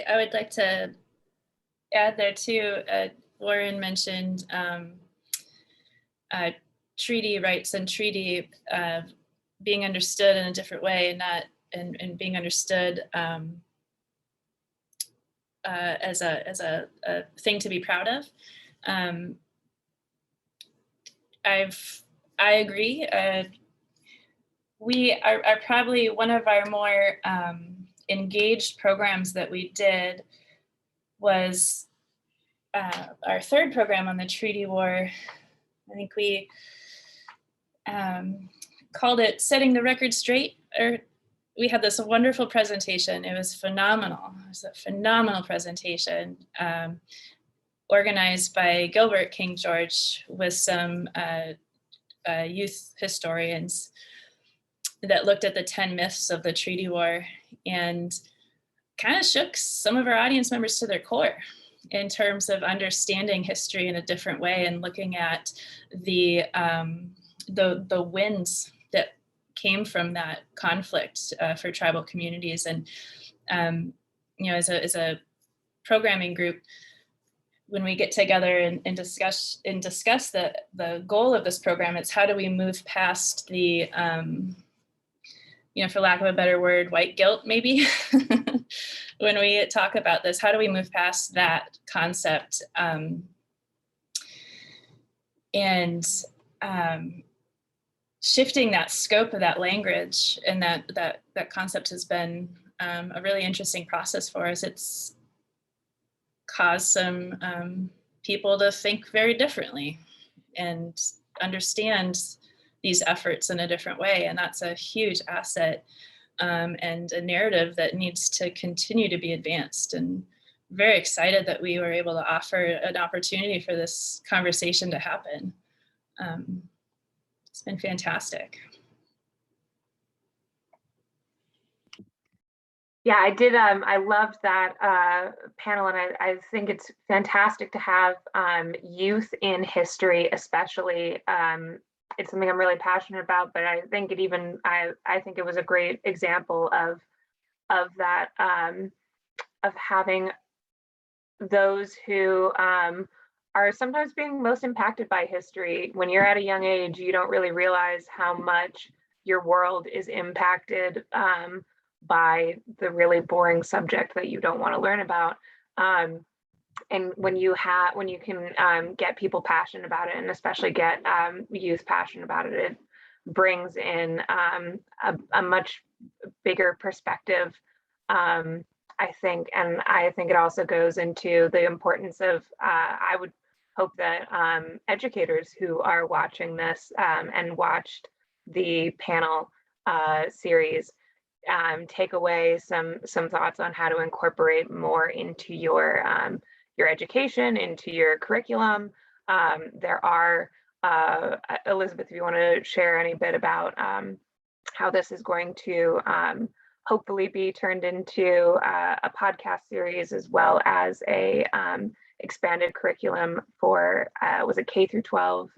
I would like to add there too. Lauren mentioned treaty rights and treaty being understood in a different way, and being understood as a thing to be proud of. I agree. We are probably one of our more engaged programs that we did was our third program on the treaty war. I think we called it Setting the Record Straight, or we had this wonderful presentation. It was phenomenal. It was a phenomenal presentation organized by Gilbert King George with some youth historians that looked at the 10 myths of the treaty war, and kind of shook some of our audience members to their core in terms of understanding history in a different way and looking at the wins that came from that conflict for tribal communities. And as a programming group, when we get together and discuss the goal of this program, it's how do we move past the for lack of a better word, white guilt, maybe, when we talk about this, how do we move past that concept? And shifting that scope of that language, and that concept has been a really interesting process for us. It's caused some people to think very differently and understand these efforts in a different way. And that's a huge asset and a narrative that needs to continue to be advanced. And very excited that we were able to offer an opportunity for this conversation to happen. It's been fantastic. Yeah, I did. I loved that panel, and I think it's fantastic to have youth in history, especially. It's something I'm really passionate about, but I think I think it was a great example of that, of having those who are sometimes being most impacted by history. When you're at a young age, you don't really realize how much your world is impacted by the really boring subject that you don't want to learn about. And when you can get people passionate about it, and especially get youth passionate about it, it brings in a much bigger perspective, I think. And I think it also goes into the importance of, I would hope that educators who are watching this and watched the panel series take away some thoughts on how to incorporate more into your education, into your curriculum. There are, Elizabeth, if you want to share any bit about how this is going to hopefully be turned into a podcast series, as well as a expanded curriculum for, was it K through 12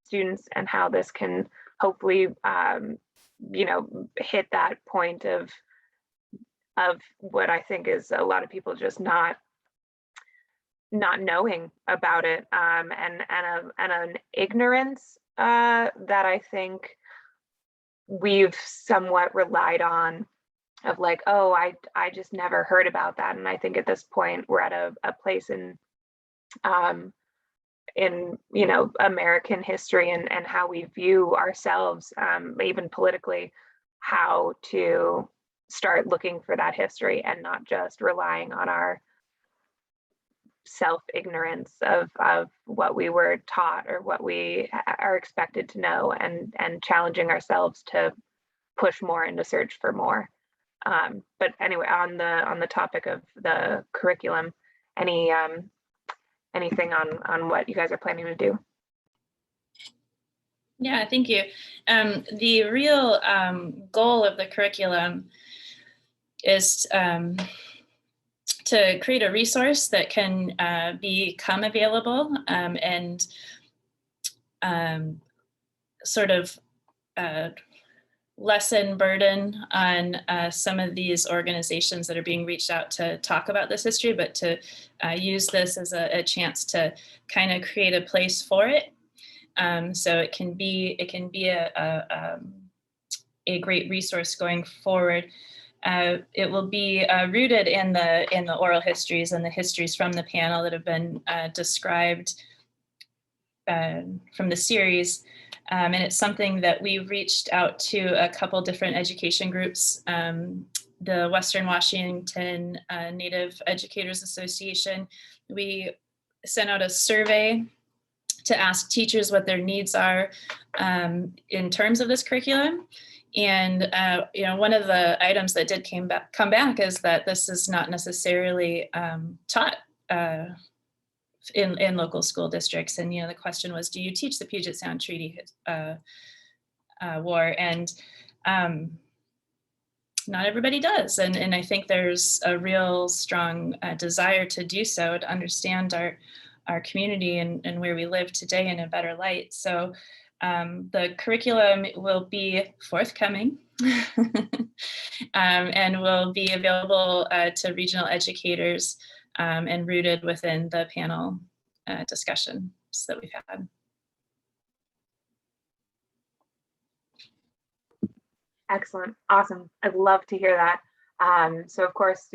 students, and how this can hopefully, hit that point of what I think is a lot of people just not knowing about it, and an ignorance that I think we've somewhat relied on, of like, oh, I just never heard about that. And I think at this point we're at a place in American history and how we view ourselves, even politically, how to start looking for that history and not just relying on our self-ignorance of what we were taught or what we are expected to know, and challenging ourselves to push more and to search for more. But anyway, on the topic of the curriculum, anything on what you guys are planning to do? Yeah, thank you. The real goal of the curriculum is to create a resource that can become available and sort of lessen burden on some of these organizations that are being reached out to talk about this history, but to use this as a chance to kind of create a place for it. So it can be a great resource going forward. It will be rooted in the oral histories and the histories from the panel that have been described from the series. And it's something that we reached out to a couple different education groups, the Western Washington Native Educators Association. We sent out a survey to ask teachers what their needs are in terms of this curriculum. And one of the items that did come back is that this is not necessarily taught in local school districts. And the question was, do you teach the Puget Sound Treaty War? And not everybody does. And I think there's a real strong desire to do so, to understand our community and where we live today in a better light. So the curriculum will be forthcoming and will be available to regional educators and rooted within the panel discussions that we've had. Excellent. Awesome. I'd love to hear that. So of course,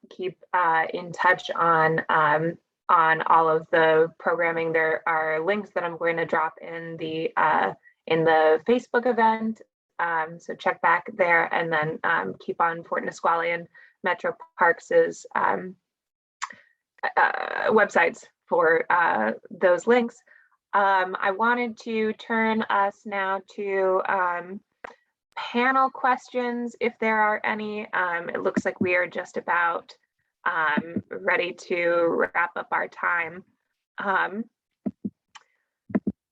keep in touch on all of the programming. There are links that I'm going to drop in the Facebook event. So check back there, and then keep on Fort Nisqually and Metro Parks's websites for those links. I wanted to turn us now to panel questions, if there are any. It looks like we are just about ready to wrap up our time.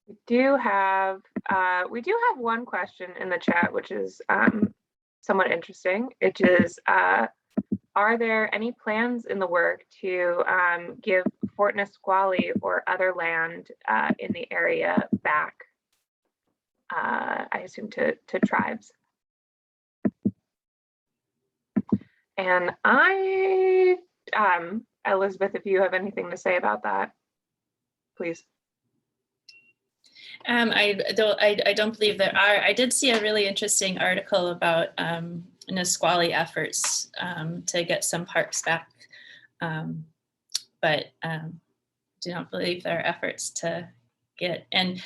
We do have one question in the chat, which is somewhat interesting. It is, are there any plans in the work to give Fort Nisqually or other land in the area back, I assume to tribes? And Elizabeth, if you have anything to say about that, please. I don't believe there are. I did see a really interesting article about Nisqually efforts to get some parks back, but do not believe there are efforts to get. And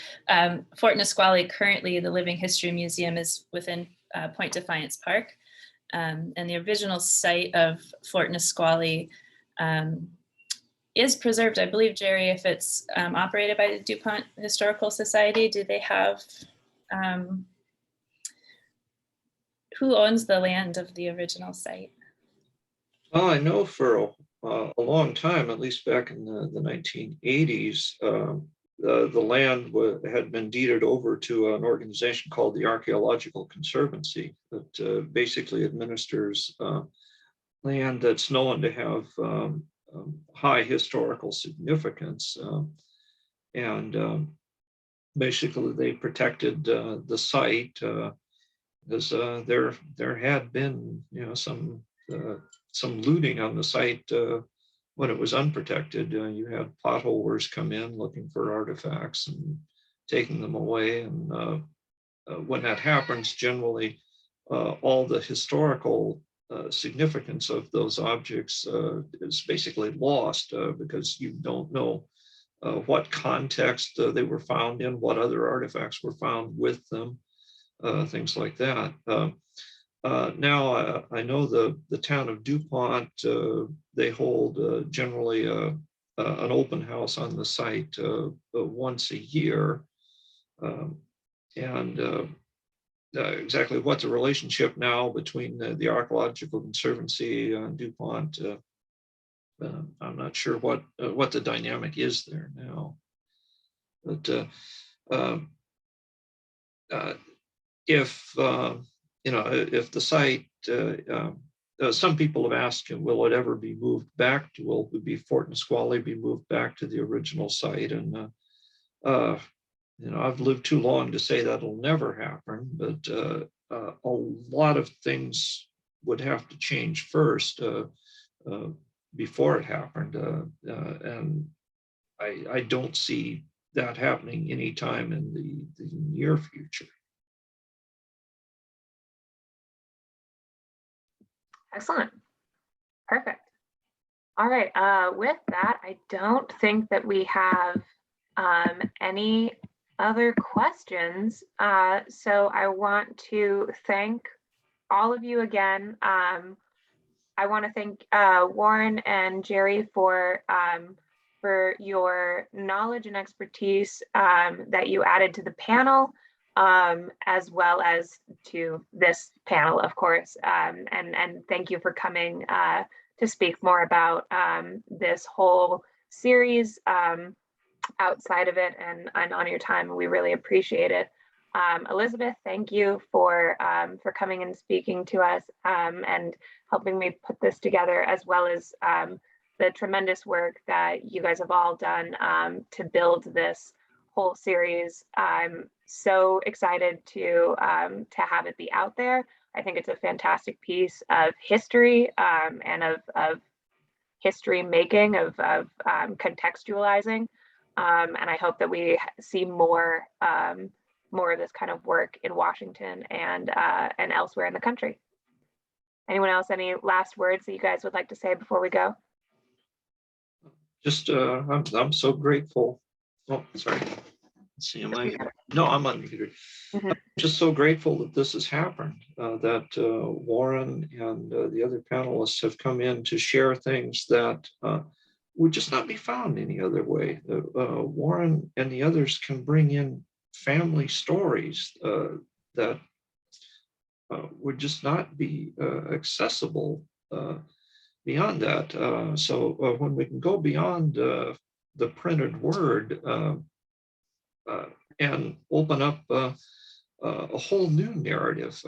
Fort Nisqually, currently the Living History Museum is within Point Defiance Park. And the original site of Fort Nisqually is preserved. I believe, Jerry, if it's operated by the DuPont Historical Society, do they have, who owns the land of the original site? Well, I know for a long time, at least back in the 1980s, the land had been deeded over to an organization called the Archaeological Conservancy that basically administers land that's known to have high historical significance. And basically they protected the site because there had been some looting on the site when it was unprotected. You had potholers come in looking for artifacts and taking them away. And when that happens, generally, all the historical significance of those objects is basically lost because you don't know what context they were found in, what other artifacts were found with them, things like that. Now, I know the town of DuPont, they hold generally an open house on the site once a year. And exactly what the relationship now between the Archaeological Conservancy and DuPont, I'm not sure what the dynamic is there now. But if if the site, some people have asked, will it ever be moved back to? Will Fort Nisqually be moved back to the original site? And I've lived too long to say that'll never happen, but a lot of things would have to change first before it happened. And I don't see that happening anytime in the near future. Excellent. Perfect. All right. With that, I don't think that we have any other questions. So I want to thank all of you again. I want to thank Warren and Jerry for your knowledge and expertise that you added to the panel, as well as to this panel, of course. And thank you for coming to speak more about this whole series outside of it and on your time. We really appreciate it. Elizabeth, thank you for coming and speaking to us and helping me put this together, as well as the tremendous work that you guys have all done to build this whole series. I'm so excited to have it be out there. I think it's a fantastic piece of history and of history making, of contextualizing. And I hope that we see more of this kind of work in Washington and elsewhere in the country. Anyone else, any last words that you guys would like to say before we go? Just, I'm so grateful. Oh, sorry. Let's see, am I? No, I'm unmuted. Mm-hmm. I'm just so grateful that this has happened, that Warren and the other panelists have come in to share things that would just not be found any other way. Warren and the others can bring in family stories that would just not be accessible beyond that. So when we can go beyond the printed word and open up a whole new narrative,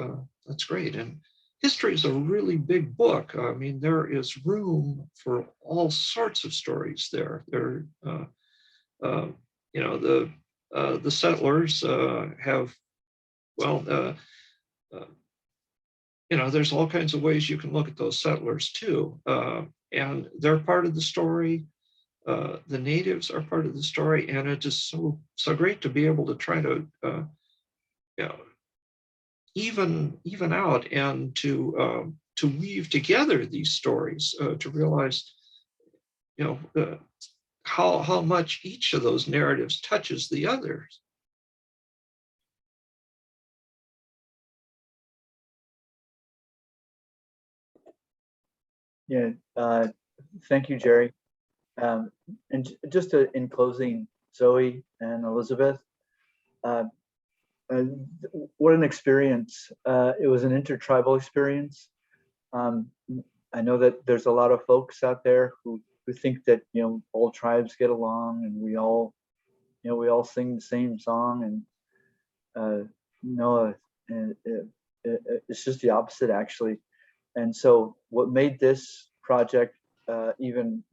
that's great. And history is a really big book. I mean, there is room for all sorts of stories there. The settlers have, well, there's all kinds of ways you can look at those settlers too. And they're part of the story. The natives are part of the story. And it is so great to be able to try to even out and to weave together these stories, to realize, how much each of those narratives touches the others. Yeah, thank you, Jerry. And just in closing, Zoe and Elizabeth, what an experience. It was an intertribal experience. I know that there's a lot of folks out there who think that all tribes get along and we all sing the same song, and no, it's just the opposite, actually. And so what made this project even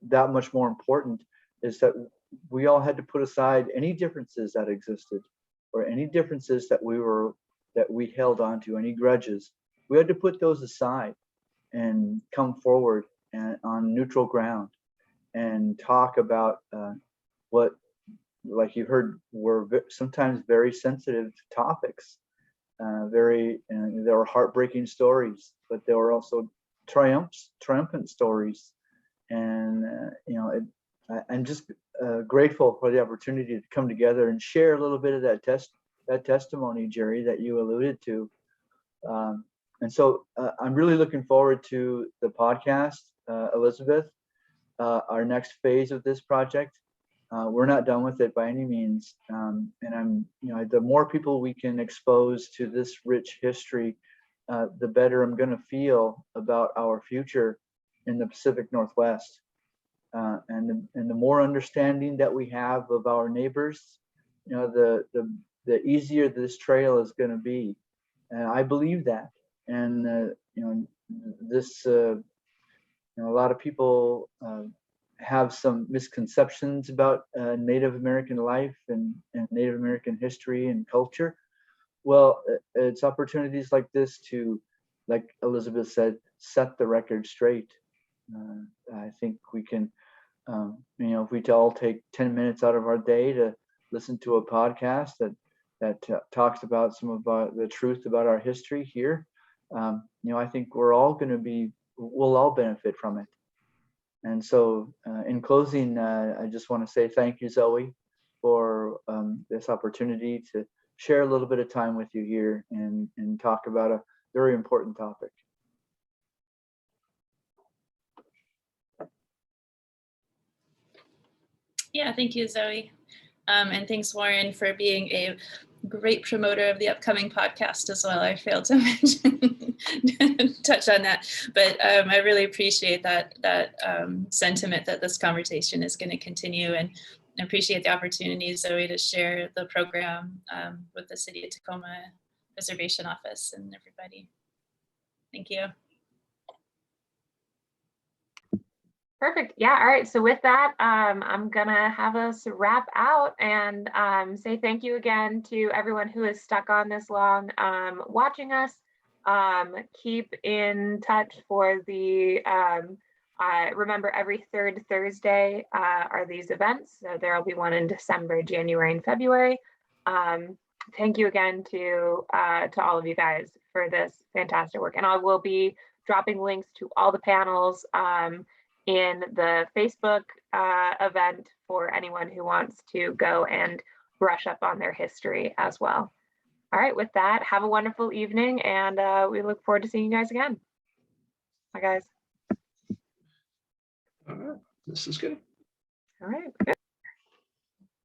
that much more important is that we all had to put aside any differences that existed, or any differences that we held on to, any grudges. We had to put those aside and come forward and on neutral ground and talk about what like you heard, were sometimes very sensitive topics. There were heartbreaking stories, but there were also triumphant stories. And I'm just grateful for the opportunity to come together and share a little bit of that testimony, Jerry, that you alluded to. And so I'm really looking forward to the podcast, Elizabeth, our next phase of this project. We're not done with it by any means. And the more people we can expose to this rich history, the better I'm going to feel about our future in the Pacific Northwest. And the more understanding that we have of our neighbors, the easier this trail is going to be. And I believe that. And a lot of people have some misconceptions about Native American life and Native American history and culture. Well, it's opportunities like this to, like Elizabeth said, set the record straight. I think we can, if we all take 10 minutes out of our day to listen to a podcast that talks about some of the truth about our history here, I think we'll all benefit from it. And so in closing, I just want to say thank you, Zoe, for this opportunity to share a little bit of time with you here and talk about a very important topic. Yeah, thank you, Zoe. And thanks, Warren, for being a great promoter of the upcoming podcast as well. I failed to mention, touch on that, but I really appreciate that sentiment that this conversation is going to continue, and appreciate the opportunity, Zoe, to share the program with the City of Tacoma Reservation Office and everybody. Thank you. Perfect. Yeah. All right. So with that, I'm going to have us wrap out and say thank you again to everyone who is stuck on this long watching us. Keep in touch for the, remember every third Thursday are these events. So there will be one in December, January, and February. Thank you again to all of you guys for this fantastic work. And I will be dropping links to all the panels in the Facebook event for anyone who wants to go and brush up on their history as well. All right, with that, have a wonderful evening, and we look forward to seeing you guys again. Bye, guys. All right, this is good. All right, good.